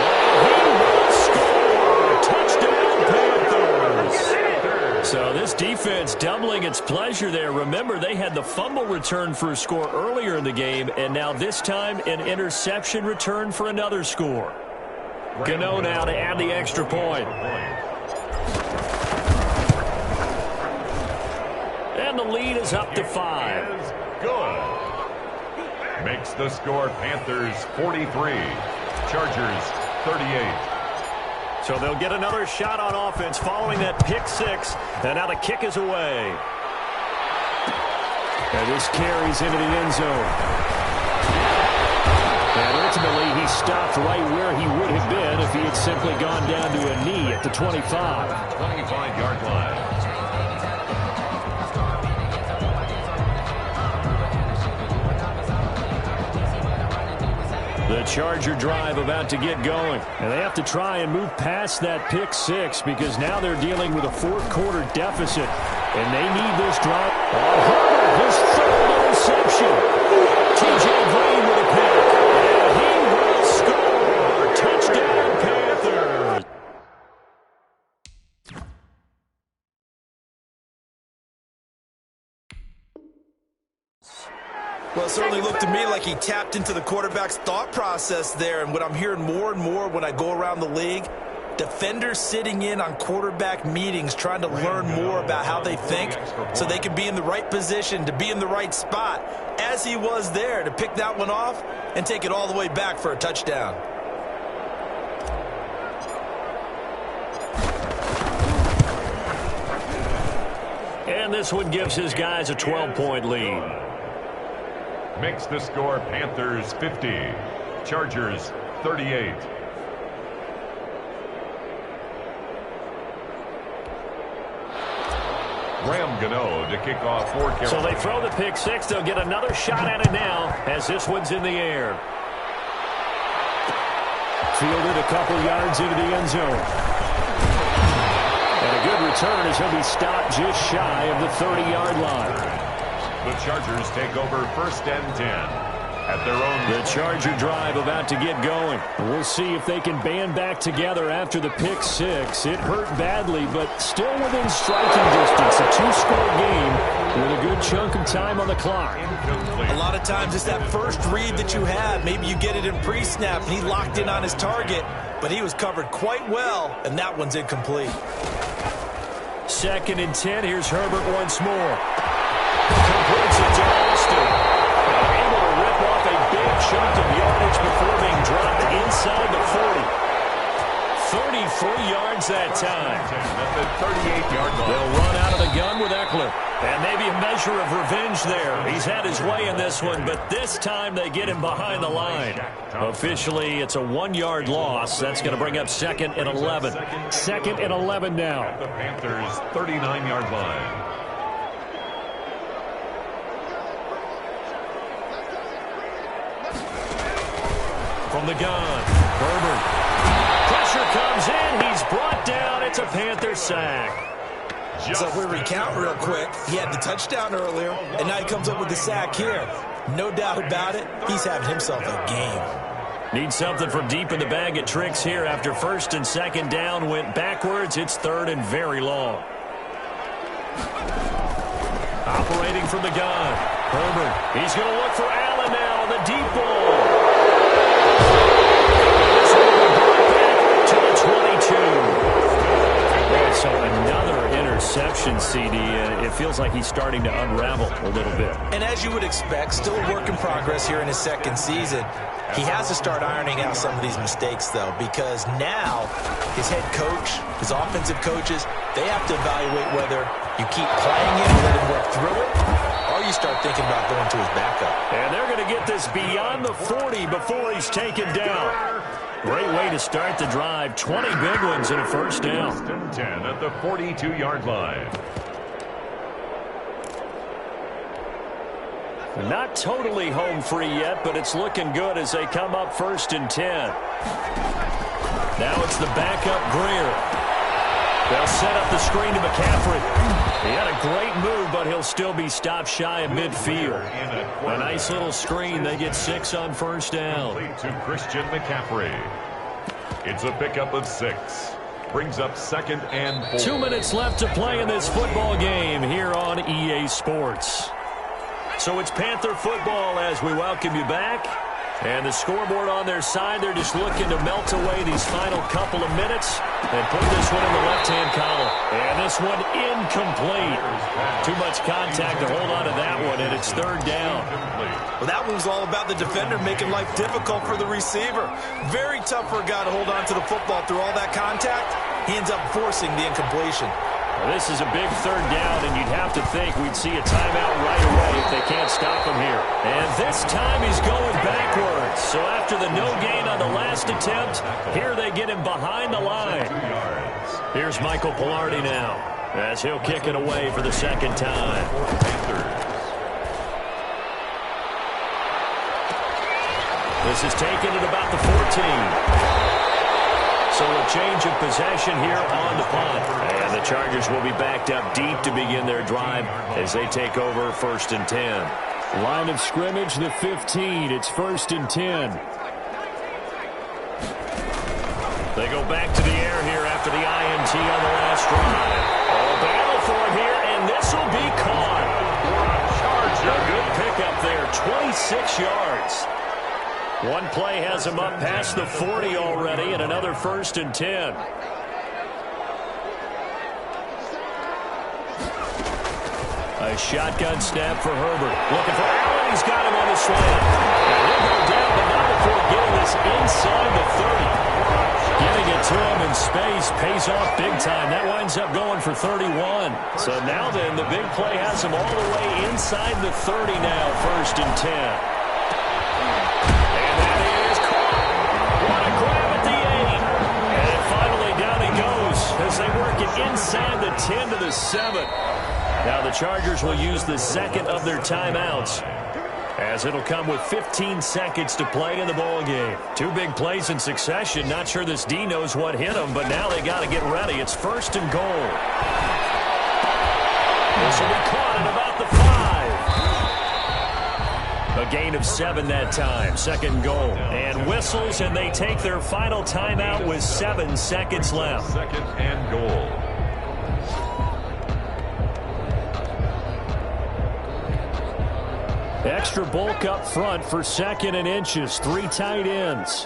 And he will score. Touchdown, Panthers. So this defense doubling its pleasure there. Remember, they had the fumble return for a score earlier in the game, and now this time an interception return for another score. Gano now to add the extra point. And the lead is up to 5. Good. Makes the score Panthers 43. Chargers 38. So they'll get another shot on offense following that pick 6. And now the kick is away. And this carries into the end zone. And ultimately he stopped right where he would have been if he had simply gone down to a knee at the 25. 25-yard line. The Charger drive about to get going. And they have to try and move past that pick six because now they're dealing with a fourth-quarter deficit. And they need this drive. Herbert, his third interception. T.J. Green with a pick. And he will score. Touchdown, Panthers. Well, it certainly looked to me like he tapped into the quarterback's thought process there. And what I'm hearing more and more when I go around the league, defenders sitting in on quarterback meetings trying to learn more about how they think so they can be in the right position to be in the right spot, as he was there to pick that one off and take it all the way back for a touchdown. And this one gives his guys a 12-point lead. Makes the score Panthers 50, Chargers 38. Graham Gano to kick off for Carolina. So they throw the pick six. They'll get another shot at it now as this one's in the air. Fielded a couple yards into the end zone. And a good return as he'll be stopped just shy of the 30-yard line. The Chargers take over first and 10 at their own. The Charger drive about to get going. We'll see if they can band back together after the pick six. It hurt badly, but still within striking distance. A two-score game with a good chunk of time on the clock. A lot of times it's that first read that you have. Maybe you get it in pre-snap, and he locked in on his target, but he was covered quite well, and that one's incomplete. 2nd and 10. Here's Herbert once more. Completes it to Austin. Able to rip off a big chunk of yardage before being dropped inside the 40. 33 yards that time. At the 38-yard line. They'll run out of the gun with Eckler. And maybe a measure of revenge there. He's had his way in this one, but this time they get him behind the line. Officially, it's a 1-yard loss. That's going to bring up 2nd and 11. 2nd and 11 now. At the Panthers' 39-yard line. From the gun, Herbert. Pressure comes in. He's brought down. It's a Panther sack. So if we recount real quick, he had the touchdown earlier, and now he comes up with the sack here. No doubt about it, he's having himself a game. Needs something from deep in the bag at tricks here after 1st and 2nd down went backwards. It's 3rd and very long. Operating from the gun, Herbert. He's going to look for Allen now on the deep ball. To the 22. So another interception, CD. It feels like he's starting to unravel a little bit. And as you would expect, still a work in progress here in his 2nd season. He has to start ironing out some of these mistakes, though, because now his head coach, his offensive coaches, they have to evaluate whether you keep playing him and let him work through it, or you start thinking about going to his backup. And they're going to get this beyond the 40 before he's taken down. Great way to start the drive. 20 big ones and a first down. 10 at the 42-yard line. Not totally home free yet, but it's looking good as they come up 1st and 10. Now it's the backup Greer. They'll set up the screen to McCaffrey. He had a great move, but he'll still be stopped shy of midfield. A nice little screen. They get 6 on 1st down. Complete to Christian McCaffrey. It's a pickup of 6. Brings up 2nd and 4. 2 minutes left to play in this football game here on EA Sports. So it's Panther football as we welcome you back. And the scoreboard on their side, they're just looking to melt away these final couple of minutes and put this one in the left-hand column. And this one incomplete. Too much contact to hold on to that one, and it's 3rd down. Well, that one was all about the defender making life difficult for the receiver. Very tough for a guy to hold on to the football through all that contact. He ends up forcing the incompletion. Well, this is a big 3rd down, and you'd have to think we'd see a timeout right away if they can't stop him here. And this time he's going backwards. So after the no gain on the last attempt, here they get him behind the line. Here's Michael Pilardi now as he'll kick it away for the 2nd time. This is taken at about the 14. So a change of possession here on the punt. And the Chargers will be backed up deep to begin their drive as they take over 1st and 10. Line of scrimmage, the 15. It's 1st and 10. They go back to the air here after the INT on the last drive. Oh, battle for it here, and this will be caught. A good pickup there, 26 yards. One play has him up past the 40 already, and another 1st and 10. A shotgun snap for Herbert. Looking for Allen. He's got him on the slant. And he'll go down, but not before getting this inside the 30. Getting it to him in space pays off big time. That winds up going for 31. So now then, the big play has him all the way inside the 30 now, 1st and 10. And that is caught. What a grab at the 8. And finally down he goes as they work it inside the 10 to the 7. Now the Chargers will use the second of their timeouts, as it'll come with 15 seconds to play in the ball game. Two big plays in succession. Not sure this D knows what hit him, but now they got to get ready. It's 1st and goal. This will be caught at about the 5. A gain of 7 that time. 2nd goal. And whistles, and they take their final timeout with 7 seconds left. 2nd and goal. Extra bulk up front for 2nd and inches. 3 tight ends.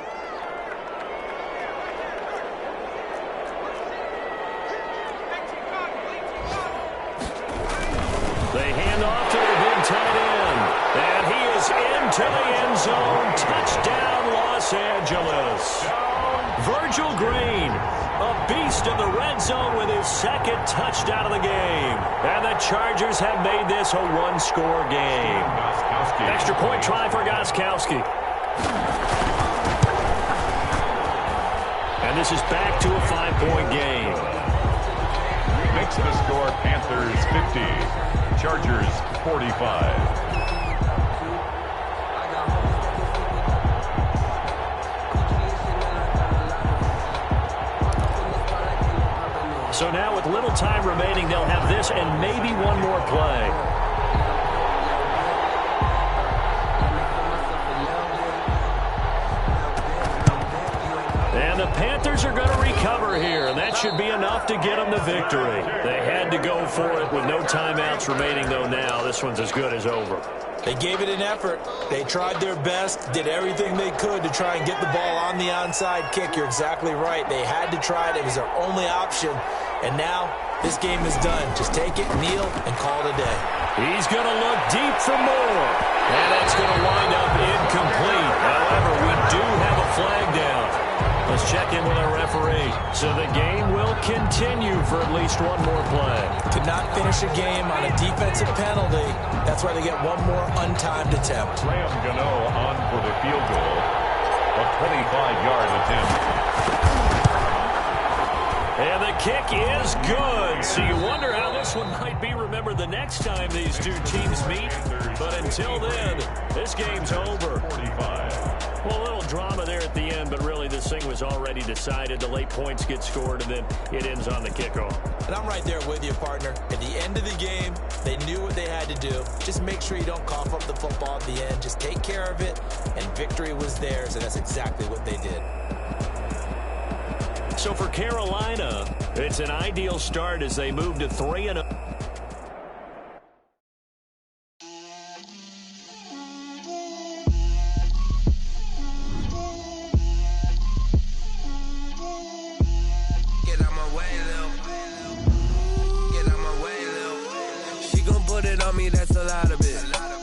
They hand off to their big tight end. And he is into the end zone. Touchdown, Los Angeles. Virgil Green, a beast in the red zone with his 2nd touchdown of the game. And the Chargers have made this a one-score game. Extra point try for Gostkowski. And this is back to a 5-point game. Makes the score Panthers 50, Chargers 45. So now with little time remaining, they'll have this and maybe one more play. And the Panthers are going to recover here, and that should be enough to get them the victory. They had to go for it with no timeouts remaining, though now this one's as good as over. They gave it an effort. They tried their best, did everything they could to try and get the ball on the onside kick. You're exactly right. They had to try it. It was their only option. And now this game is done. Just take it, kneel, and call it a day. He's going to look deep for more. And that's going to wind up incomplete. However, we do have a flag down. Let's check in with our referee. So the game will continue for at least one more play. Could not finish a game on a defensive penalty. That's why they get one more untimed attempt. Graham Gano on for the field goal. A 25-yard attempt. And the kick is good. So you wonder how this one might be remembered the next time these two teams meet. But until then, this game's over. 45. Well, a little drama there at the end, but really this thing was already decided. The late points get scored, and then it ends on the kickoff. And I'm right there with you, partner. At the end of the game, they knew what they had to do. Just make sure you don't cough up the football at the end. Just take care of it, and victory was theirs, and that's exactly what they did. So for Carolina, it's an ideal start as they move to 3-0. That's a lot of it.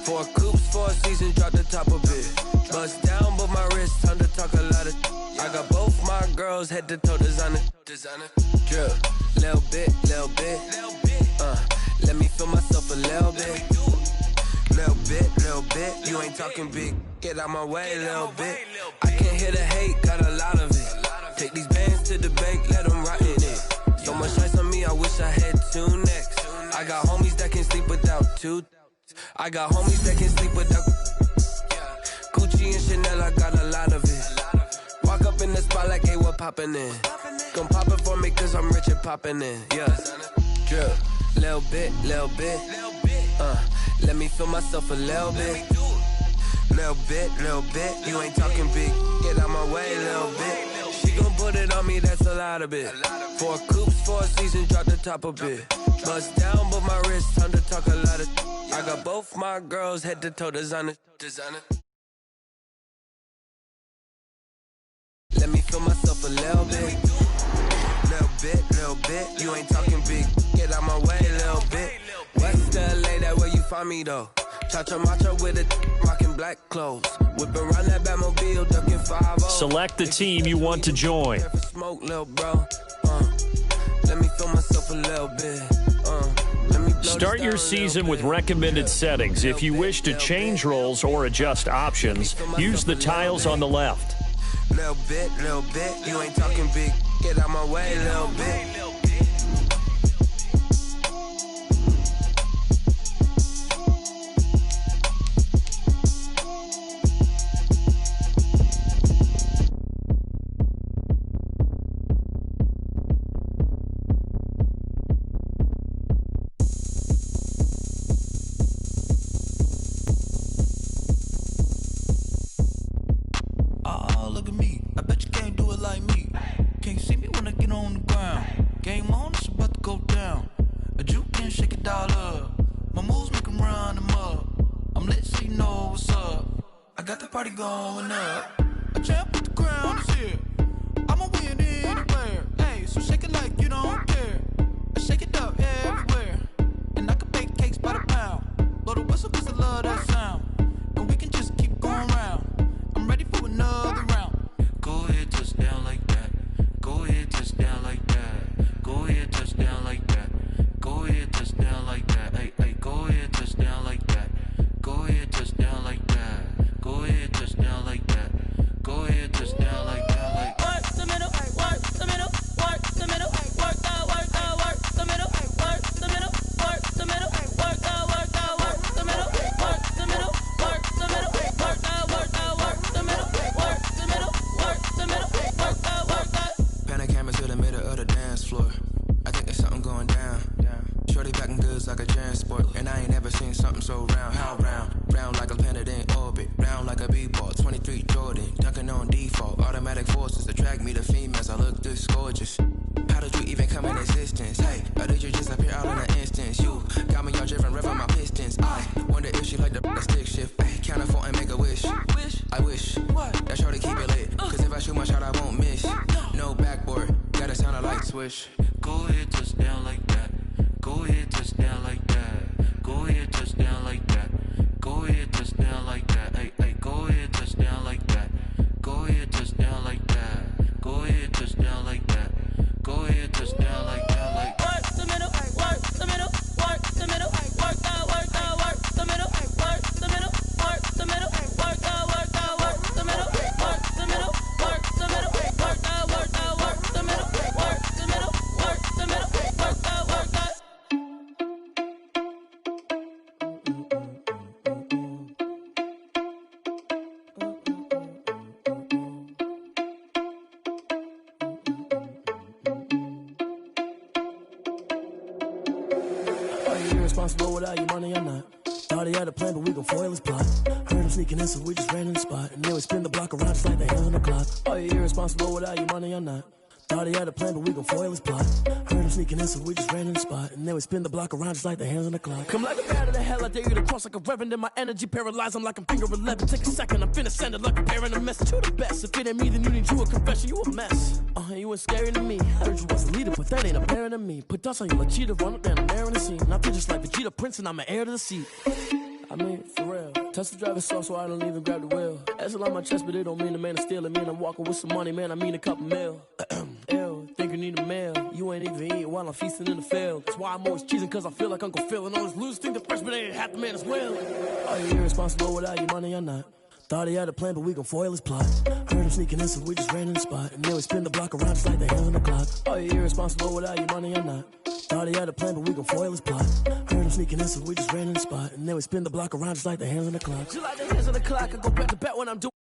4 coops, 4 seasons, drop the top of it. Bust down, but my wrist, time to talk a lot of. I got both my girls head to toe designer. Drip, little bit. Let me feel myself a little bit. Little bit. You ain't talking big. Get out my way, little bit. I can't hear the hate, got a lot of it. Take these bands to the bank, let them rot in it. So much ice on me, I wish I had 2 necks. I got homies that can sleep without 2. I got homies that can sleep without Gucci and Chanel, I got a lot. popping in. Gon' pop it for me cause I'm rich and popping in. Yeah. Drip. Little bit. Let me feel myself a little bit. Little bit. You ain't talking big. Get out my way, little bit. She gon' put it on me, that's a lot of it. 4 coops, 4 seasons, drop the top a bit. Bust down, but my wrist, time to talk a lot of. I got both my girls head to toe designer. Let me feel myself a little bit. Little bit. You ain't talking big. Get out my way, little bit. West LA, that where you find me though. Cha-cha matcha with it, rocking black clothes. Whip around that Batmobile, ducking 5-0. Select the team you want to join. Smoke, little bro. Let me feel myself a little bit. Start your season with recommended settings. If you wish to change roles or adjust options, use the tiles on the left. Little bit. You ain't talking big. Get out my way, little bit. Look at me, I bet you can't do it like me. Can't see me when I get on the ground. Game on, it's about to go down. A juke can shake it all up. My moves make them run them up. I'm lit so you know what's up. I got the party going up. A champ with the crown is here. I'ma win anywhere. Hey, so shake it like you don't care. I shake it up everywhere. And I can bake cakes by the pound. Blow the whistle cause I love that sound. And we can just keep going round. I'm ready for another round. Go ahead, touch down like that. Go ahead, touch down like that. Go ahead, touch down like that. Go ahead, touch down like that. Hey, go ahead, touch down like that. Go ahead, touch down like that. Go ahead, touch down like that. Go ahead, touch down like that. Like work the middle, work the middle, work the middle, work out, work the middle, work the middle, work the middle, work out, work the middle, work the middle, work the middle, work out, work the middle, work the middle, work the middle, work out, work out. Pan a camera to the middle of the dance floor. I think there's something going down. Shorty packing goods like a transport, and I ain't never seen something so round. How round? Round like a planet in orbit, round like a b-ball. 23 Jordan, dunking on default. Automatic forces attract me to females. I look this gorgeous. How did you even come in existence? Hey, or did you just appear out in an instance? You got me all driven, revving my pistons. I wonder if she like the stick shift. Hey, count a 4 and make a wish. I wish that shorty keep it lit. Cause if I shoot my shot, I won't miss. No backboard, gotta sound a light switch. Go ahead, touch down like that. Go ahead, touch down like that. Go ahead, touch down like that. Go ahead, touch down like that. Hey, go ahead, touch down like that. Go ahead, touch down like that. Go ahead, touch down like that. Go ahead, touch down like that. Like work the middle, work the middle, work the middle, work out, work the middle, work the middle, work the middle, work out, work the middle, work the middle, work the middle, work out, work the middle, work the middle, work the middle, work out, work out. Are you irresponsible without your money or not? Thought he had a plan, but we gon' foil his plot. Heard him sneaking in, so we just ran in the spot. And then we spin the block around just like the hands on the clock. Are you irresponsible without your money or not? Thought he had a plan, but we gon' foil his plot. Heard him sneaking in, so we just ran in the spot. And then we spin the block around just like the hands on the clock. Come like a bat of the hell, I dare you to cross like a reverend. In my energy paralyzed, I'm like I'm finger 11. Take a second, I'm finna send it like a parent a message to the best. If it ain't me, then you need you a confession, you a mess. You ain't scary to me. Heard you was a leader, but that ain't apparent to me. Put dust on you like cheetah, run up down the air in the scene. I feel just like Vegeta Prince, and I'm an heir to the seat. I mean, for real. Touch the driver's soft, so I don't even grab the wheel. That's on my chest, but it don't mean the man is stealing. Man, I'm walking with some money, man, I mean a couple mil. Ew, think you need a meal. You ain't even eating while I'm feasting in the field. That's why I'm always cheesing, cause I feel like Uncle Phil. And all those losers think the freshman ain't half the man as well. Are you irresponsible without your money or not? Thought he had a plan, but we gon' foil his plot. Heard him sneaking in, so we just ran in the spot. And then we spin the block around just like the hands on the clock. Are you irresponsible without your money or not? Thought he had a plan, but we gon' foil his plot. Heard him sneaking in, so we just ran in the spot. And then we spin the block around just like the hands on the clock. Just like the hands on the clock, I go back to back when I'm doing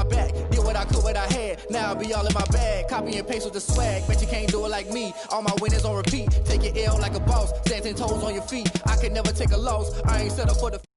my back. Did what I could, what I had. Now I be all in my bag. Copy and paste with the swag. Bet you can't do it like me. All my winners on repeat. Take your L like a boss. Stand 10 toes on your feet. I can never take a loss. I ain't set up for the